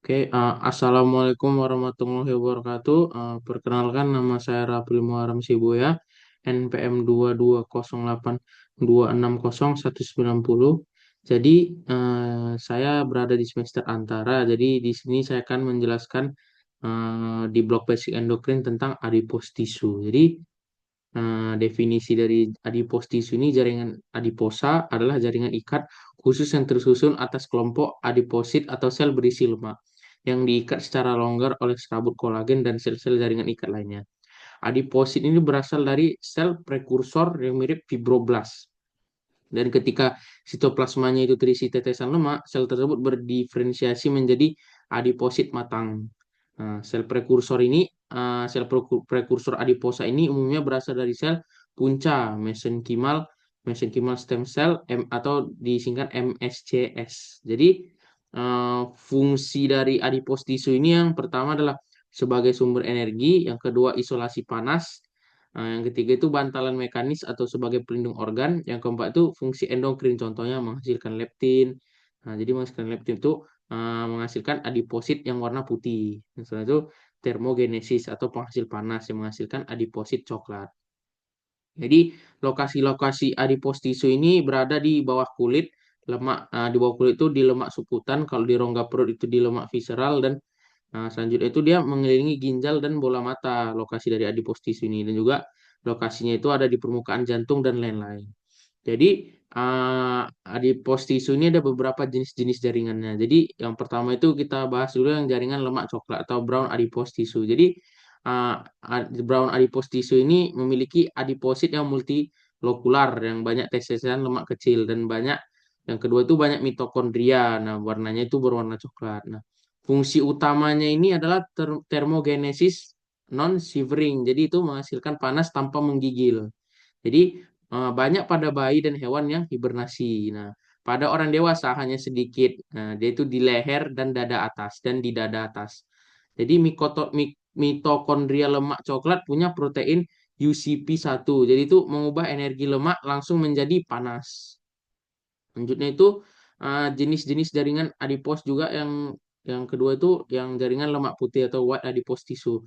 Assalamualaikum warahmatullahi wabarakatuh. Perkenalkan nama saya Rafli Muharam Sibuya, NPM 2208260190. Jadi, saya berada di semester antara. Jadi, di sini saya akan menjelaskan di blok basic endokrin tentang adipose tissue. Jadi, definisi dari adipose tissue ini jaringan adiposa adalah jaringan ikat khusus yang tersusun atas kelompok adiposit atau sel berisi lemak yang diikat secara longgar oleh serabut kolagen dan sel-sel jaringan ikat lainnya. Adiposit ini berasal dari sel prekursor yang mirip fibroblast. Dan ketika sitoplasmanya itu terisi tetesan lemak, sel tersebut berdiferensiasi menjadi adiposit matang. Nah, sel prekursor adiposa ini umumnya berasal dari sel punca mesenkimal stem cell atau disingkat MSCS. Jadi fungsi dari adipose tissue ini yang pertama adalah sebagai sumber energi, yang kedua isolasi panas, yang ketiga itu bantalan mekanis atau sebagai pelindung organ, yang keempat itu fungsi endokrin, contohnya menghasilkan leptin. Nah, jadi menghasilkan leptin itu menghasilkan adiposit yang warna putih. Nah, setelah itu termogenesis atau penghasil panas yang menghasilkan adiposit coklat. Jadi lokasi-lokasi adipose tissue ini berada di bawah kulit, di bawah kulit itu di lemak subkutan, kalau di rongga perut itu di lemak visceral, dan selanjutnya itu dia mengelilingi ginjal dan bola mata, lokasi dari adipose tissue ini, dan juga lokasinya itu ada di permukaan jantung dan lain-lain. Jadi adipose tissue ini ada beberapa jenis-jenis jaringannya. Jadi yang pertama itu kita bahas dulu yang jaringan lemak coklat atau brown adipose tissue. Jadi uh, brown adipose tissue ini memiliki adiposit yang multilokular, yang banyak tetesan lemak kecil, dan banyak, yang kedua itu banyak mitokondria. Nah, warnanya itu berwarna coklat. Nah, fungsi utamanya ini adalah termogenesis non shivering. Jadi itu menghasilkan panas tanpa menggigil. Jadi banyak pada bayi dan hewan yang hibernasi. Nah, pada orang dewasa hanya sedikit. Nah, dia itu di leher dan dada atas dan di dada atas. Jadi mitokondria lemak coklat punya protein UCP1. Jadi itu mengubah energi lemak langsung menjadi panas. Selanjutnya itu jenis-jenis jaringan adipose juga, yang kedua itu yang jaringan lemak putih atau white adipose tissue.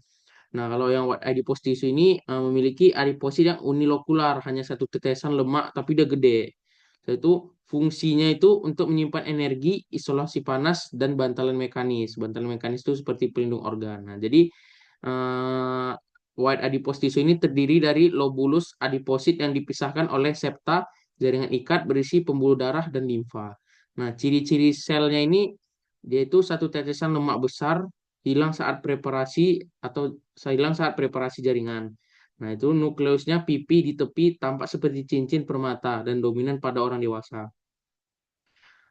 Nah, kalau yang white adipose tissue ini memiliki adiposit yang unilokular, hanya satu tetesan lemak tapi dia gede. Yaitu fungsinya itu untuk menyimpan energi, isolasi panas, dan bantalan mekanis. Bantalan mekanis itu seperti pelindung organ. Nah, jadi eh, white adipose tissue ini terdiri dari lobulus adiposit yang dipisahkan oleh septa jaringan ikat berisi pembuluh darah dan limfa. Nah, ciri-ciri selnya ini dia itu satu tetesan lemak besar hilang saat preparasi atau hilang saat preparasi jaringan. Nah, itu nukleusnya pipi di tepi tampak seperti cincin permata dan dominan pada orang dewasa.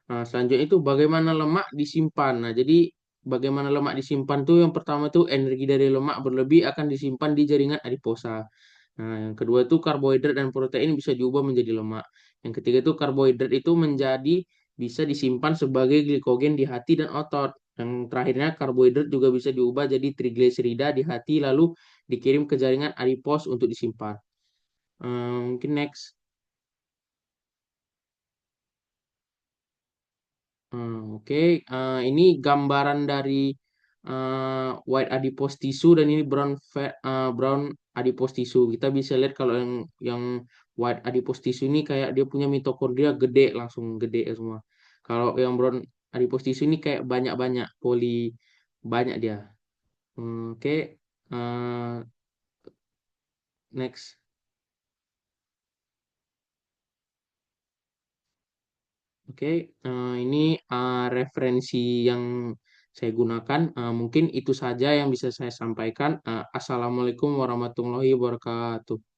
Nah, selanjutnya itu bagaimana lemak disimpan. Nah, jadi bagaimana lemak disimpan tuh yang pertama tuh energi dari lemak berlebih akan disimpan di jaringan adiposa. Nah, yang kedua itu karbohidrat dan protein bisa diubah menjadi lemak. Yang ketiga itu karbohidrat itu bisa disimpan sebagai glikogen di hati dan otot. Yang terakhirnya karbohidrat juga bisa diubah jadi trigliserida di hati lalu dikirim ke jaringan adipos untuk disimpan. Mungkin next. Oke. Ini gambaran dari white adipose tissue dan ini brown adipose tissue. Kita bisa lihat kalau yang white adipose tissue ini kayak dia punya mitokondria gede, langsung gede ya semua. Kalau yang brown adipose tissue ini kayak banyak-banyak banyak dia. Oke. eh, Next. Oke, ini referensi yang saya gunakan. Mungkin itu saja yang bisa saya sampaikan. Assalamualaikum warahmatullahi wabarakatuh.